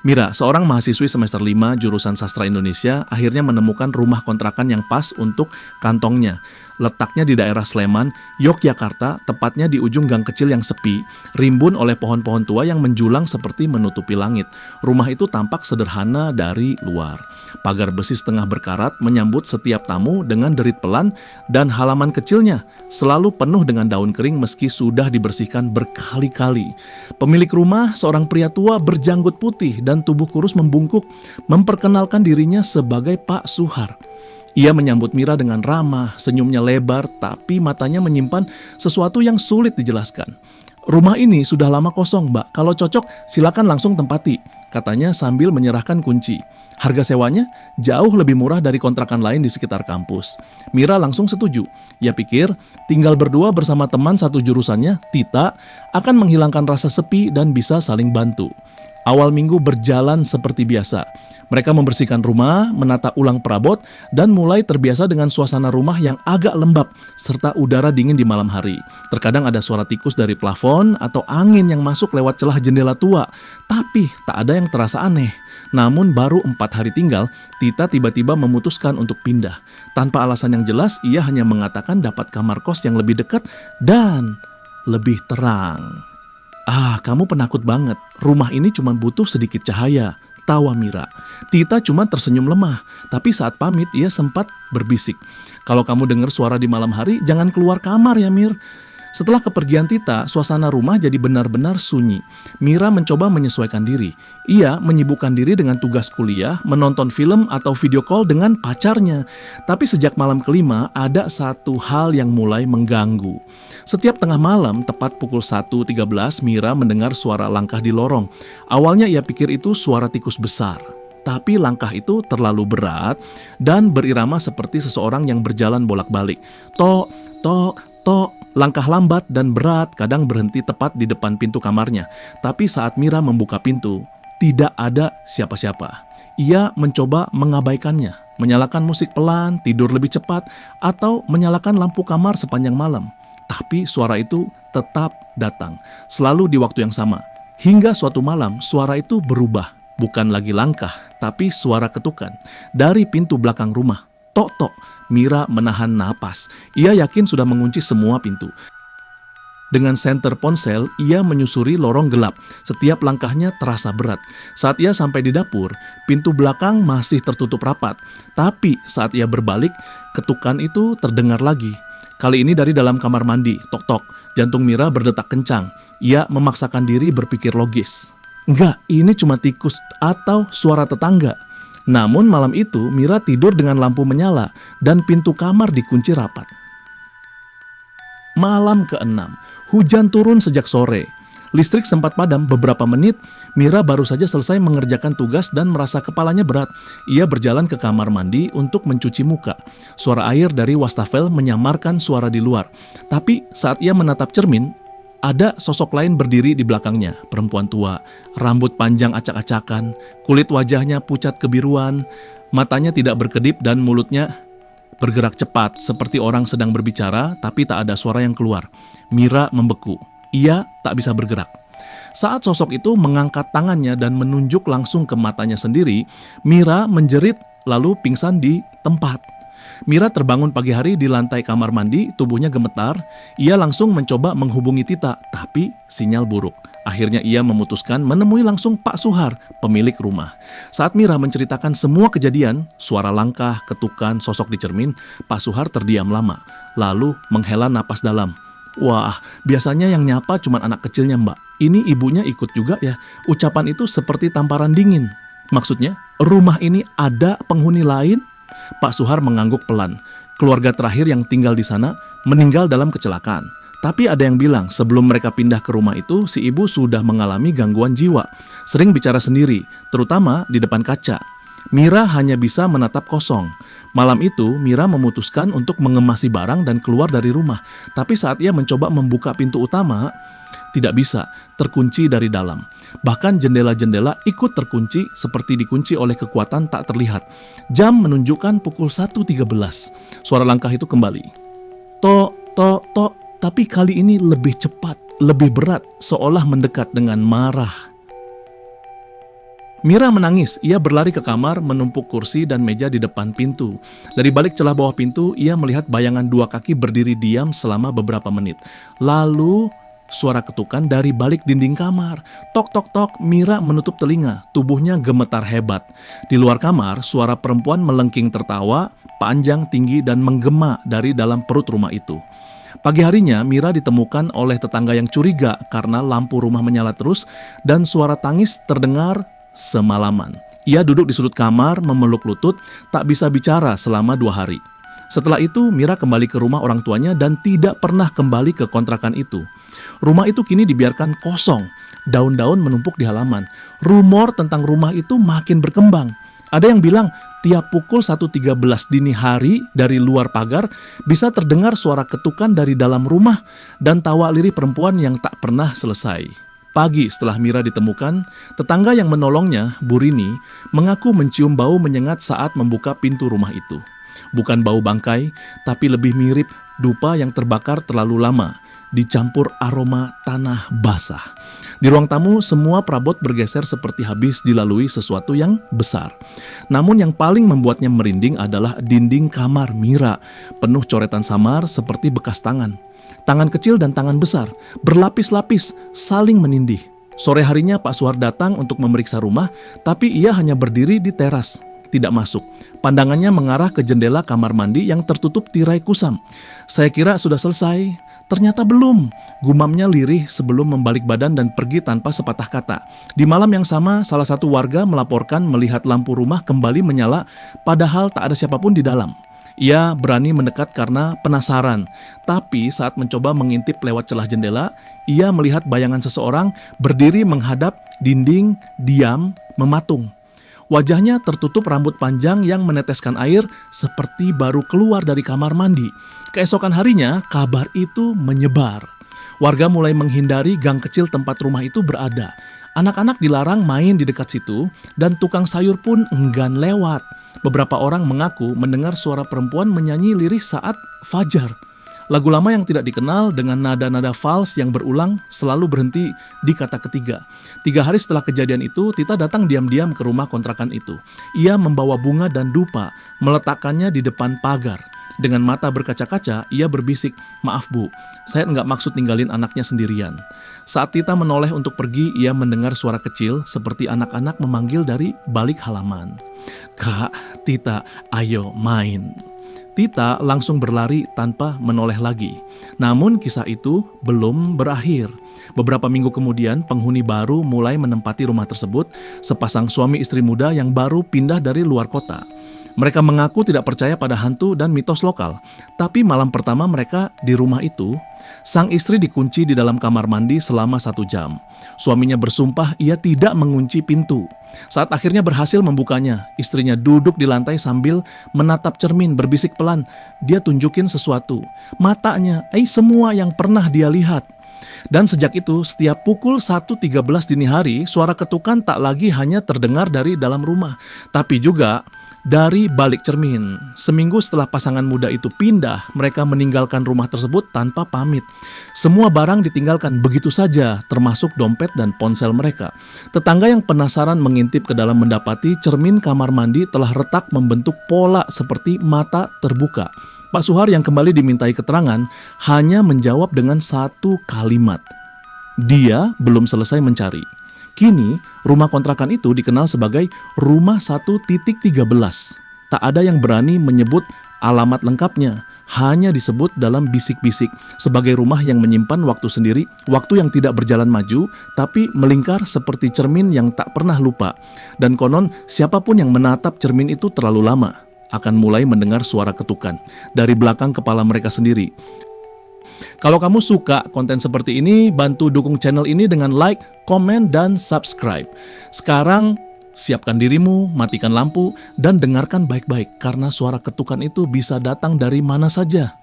Mira, seorang mahasiswi semester 5 jurusan Sastra Indonesia, akhirnya menemukan rumah kontrakan yang pas untuk kantongnya. Letaknya di daerah Sleman, Yogyakarta, tepatnya di ujung gang kecil yang sepi, rimbun oleh pohon-pohon tua yang menjulang seperti menutupi langit. Rumah itu tampak sederhana dari luar. Pagar besi setengah berkarat menyambut setiap tamu dengan derit pelan, dan halaman kecilnya selalu penuh dengan daun kering meski sudah dibersihkan berkali-kali. Pemilik rumah, seorang pria tua berjanggut putih dan tubuh kurus membungkuk, memperkenalkan dirinya sebagai Pak Suhar. Ia menyambut Mira dengan ramah, senyumnya lebar, tapi matanya menyimpan sesuatu yang sulit dijelaskan. "Rumah ini sudah lama kosong, Mbak. Kalau cocok, silakan langsung tempati," katanya sambil menyerahkan kunci. Harga sewanya jauh lebih murah dari kontrakan lain di sekitar kampus. Mira langsung setuju. Ia pikir tinggal berdua bersama teman satu jurusannya, Tita, akan menghilangkan rasa sepi dan bisa saling bantu. Awal minggu berjalan seperti biasa. Mereka membersihkan rumah, menata ulang perabot, dan mulai terbiasa dengan suasana rumah yang agak lembab, serta udara dingin di malam hari. Terkadang ada suara tikus dari plafon atau angin yang masuk lewat celah jendela tua, tapi tak ada yang terasa aneh. Namun baru 4 hari tinggal, Tita tiba-tiba memutuskan untuk pindah. Tanpa alasan yang jelas, ia hanya mengatakan dapat kamar kos yang lebih dekat dan lebih terang. "Ah, kamu penakut banget. Rumah ini cuma butuh sedikit cahaya," tawa Mira. Tita cuma tersenyum lemah, tapi saat pamit ia sempat berbisik, "Kalau kamu dengar suara di malam hari, jangan keluar kamar ya, Mir." Setelah kepergian Tita, suasana rumah jadi benar-benar sunyi. Mira mencoba menyesuaikan diri. Ia menyibukkan diri dengan tugas kuliah, menonton film atau video call dengan pacarnya. Tapi sejak malam kelima, ada satu hal yang mulai mengganggu. Setiap tengah malam, tepat pukul 1.13, Mira mendengar suara langkah di lorong. Awalnya ia pikir itu suara tikus besar. Tapi langkah itu terlalu berat dan berirama seperti seseorang yang berjalan bolak-balik. Tok, tok, tok. Langkah lambat dan berat kadang berhenti tepat di depan pintu kamarnya. Tapi saat Mira membuka pintu, tidak ada siapa-siapa. Ia mencoba mengabaikannya, menyalakan musik pelan, tidur lebih cepat, atau menyalakan lampu kamar sepanjang malam. Tapi suara itu tetap datang, selalu di waktu yang sama. Hingga suatu malam, suara itu berubah. Bukan lagi langkah, tapi suara ketukan. Dari pintu belakang rumah, tok-tok. Mira menahan napas. Ia yakin sudah mengunci semua pintu. Dengan senter ponsel, ia menyusuri lorong gelap. Setiap langkahnya terasa berat. Saat ia sampai di dapur, pintu belakang masih tertutup rapat. Tapi saat ia berbalik, ketukan itu terdengar lagi. Kali ini dari dalam kamar mandi, tok-tok. Jantung Mira berdetak kencang. Ia memaksakan diri berpikir logis. Enggak, ini cuma tikus atau suara tetangga. Namun malam itu Mira tidur dengan lampu menyala dan pintu kamar dikunci rapat. Malam ke-6, hujan turun sejak sore. Listrik sempat padam beberapa menit. Mira baru saja selesai mengerjakan tugas dan merasa kepalanya berat. Ia berjalan ke kamar mandi untuk mencuci muka. Suara air dari wastafel menyamarkan suara di luar. Tapi saat ia menatap cermin, ada sosok lain berdiri di belakangnya, perempuan tua, rambut panjang acak-acakan, kulit wajahnya pucat kebiruan, matanya tidak berkedip dan mulutnya bergerak cepat seperti orang sedang berbicara tapi tak ada suara yang keluar. Mira membeku, ia tak bisa bergerak. Saat sosok itu mengangkat tangannya dan menunjuk langsung ke matanya sendiri, Mira menjerit lalu pingsan di tempat. Mira terbangun pagi hari di lantai kamar mandi, tubuhnya gemetar. Ia langsung mencoba menghubungi Tita, tapi sinyal buruk. Akhirnya ia memutuskan menemui langsung Pak Suhar, pemilik rumah. Saat Mira menceritakan semua kejadian, suara langkah, ketukan, sosok di cermin, Pak Suhar terdiam lama, lalu menghela napas dalam. "Wah, biasanya yang nyapa cuma anak kecilnya, Mbak. Ini ibunya ikut juga ya." Ucapan itu seperti tamparan dingin. Maksudnya, rumah ini ada penghuni lain? Pak Suhar mengangguk pelan. Keluarga terakhir yang tinggal di sana meninggal dalam kecelakaan. Tapi ada yang bilang sebelum mereka pindah ke rumah itu, si ibu sudah mengalami gangguan jiwa. Sering bicara sendiri, terutama di depan kaca. Mira hanya bisa menatap kosong. Malam itu, Mira memutuskan untuk mengemasi barang dan keluar dari rumah. Tapi saat ia mencoba membuka pintu utama, tidak bisa, terkunci dari dalam. Bahkan jendela-jendela ikut terkunci seperti dikunci oleh kekuatan tak terlihat. Jam menunjukkan pukul 1.13. Suara langkah itu kembali. Tok, tok, tok. Tapi kali ini lebih cepat, lebih berat, seolah mendekat dengan marah. Mira menangis. Ia berlari ke kamar, menumpuk kursi dan meja di depan pintu. Dari balik celah bawah pintu, ia melihat bayangan dua kaki berdiri diam selama beberapa menit. Lalu suara ketukan dari balik dinding kamar. Tok tok tok, Mira menutup telinga, tubuhnya gemetar hebat. Di luar kamar, suara perempuan melengking tertawa, panjang, tinggi, dan menggema dari dalam perut rumah itu. Pagi harinya, Mira ditemukan oleh tetangga yang curiga karena lampu rumah menyala terus dan suara tangis terdengar semalaman. Ia duduk di sudut kamar, memeluk lutut, tak bisa bicara selama 2 hari. Setelah itu, Mira kembali ke rumah orang tuanya dan tidak pernah kembali ke kontrakan itu. Rumah itu kini dibiarkan kosong, daun-daun menumpuk di halaman. Rumor tentang rumah itu makin berkembang. Ada yang bilang, tiap pukul 1.13 dini hari dari luar pagar bisa terdengar suara ketukan dari dalam rumah dan tawa lirih perempuan yang tak pernah selesai. Pagi setelah Mira ditemukan, tetangga yang menolongnya, Bu Rini, mengaku mencium bau menyengat saat membuka pintu rumah itu. Bukan bau bangkai, tapi lebih mirip dupa yang terbakar terlalu lama, dicampur aroma tanah basah. Di ruang tamu, semua perabot bergeser seperti habis dilalui sesuatu yang besar. Namun yang paling membuatnya merinding adalah dinding kamar Mira, penuh coretan samar seperti bekas tangan. Tangan kecil dan tangan besar, berlapis-lapis, saling menindih. Sore harinya Pak Suhar datang untuk memeriksa rumah, tapi ia hanya berdiri di teras, tidak masuk. Pandangannya mengarah ke jendela kamar mandi yang tertutup tirai kusam. Saya kira sudah selesai, ternyata belum. Gumamnya lirih sebelum membalik badan dan pergi tanpa sepatah kata. Di malam yang sama, salah satu warga melaporkan melihat lampu rumah kembali menyala, padahal tak ada siapapun di dalam. Ia berani mendekat karena penasaran, tapi saat mencoba mengintip lewat celah jendela, ia melihat bayangan seseorang berdiri menghadap dinding, diam, mematung. Wajahnya tertutup rambut panjang yang meneteskan air seperti baru keluar dari kamar mandi. Keesokan harinya, kabar itu menyebar. Warga mulai menghindari gang kecil tempat rumah itu berada. Anak-anak dilarang main di dekat situ dan tukang sayur pun enggan lewat. Beberapa orang mengaku mendengar suara perempuan menyanyi lirih saat fajar. Lagu lama yang tidak dikenal dengan nada-nada vals yang berulang selalu berhenti di kata ketiga. 3 hari setelah kejadian itu, Tita datang diam-diam ke rumah kontrakan itu. Ia membawa bunga dan dupa, meletakkannya di depan pagar. Dengan mata berkaca-kaca, ia berbisik, "Maaf Bu, saya nggak maksud ninggalin anaknya sendirian." Saat Tita menoleh untuk pergi, ia mendengar suara kecil seperti anak-anak memanggil dari balik halaman. "Kak, Tita, ayo main." Tita langsung berlari tanpa menoleh lagi. Namun kisah itu belum berakhir. Beberapa minggu kemudian, penghuni baru mulai menempati rumah tersebut, sepasang suami istri muda yang baru pindah dari luar kota. Mereka mengaku tidak percaya pada hantu dan mitos lokal, tapi malam pertama mereka di rumah itu, sang istri dikunci di dalam kamar mandi selama 1 jam. Suaminya bersumpah ia tidak mengunci pintu. Saat akhirnya berhasil membukanya, istrinya duduk di lantai sambil menatap cermin berbisik pelan. Dia tunjukin sesuatu. Matanya, semua yang pernah dia lihat. Dan sejak itu, setiap pukul 1.13 dini hari, suara ketukan tak lagi hanya terdengar dari dalam rumah, tapi juga dari balik cermin. Seminggu setelah pasangan muda itu pindah, mereka meninggalkan rumah tersebut tanpa pamit. Semua barang ditinggalkan begitu saja, termasuk dompet dan ponsel mereka. Tetangga yang penasaran mengintip ke dalam mendapati cermin kamar mandi telah retak membentuk pola seperti mata terbuka. Pak Suhar yang kembali dimintai keterangan hanya menjawab dengan 1 kalimat. Dia belum selesai mencari. Kini, rumah kontrakan itu dikenal sebagai Rumah 1.13. Tak ada yang berani menyebut alamat lengkapnya, hanya disebut dalam bisik-bisik sebagai rumah yang menyimpan waktu sendiri, waktu yang tidak berjalan maju, tapi melingkar seperti cermin yang tak pernah lupa. Dan konon, siapapun yang menatap cermin itu terlalu lama, akan mulai mendengar suara ketukan dari belakang kepala mereka sendiri. Kalau kamu suka konten seperti ini, bantu dukung channel ini dengan like, komen, dan subscribe. Sekarang, siapkan dirimu, matikan lampu, dan dengarkan baik-baik karena suara ketukan itu bisa datang dari mana saja.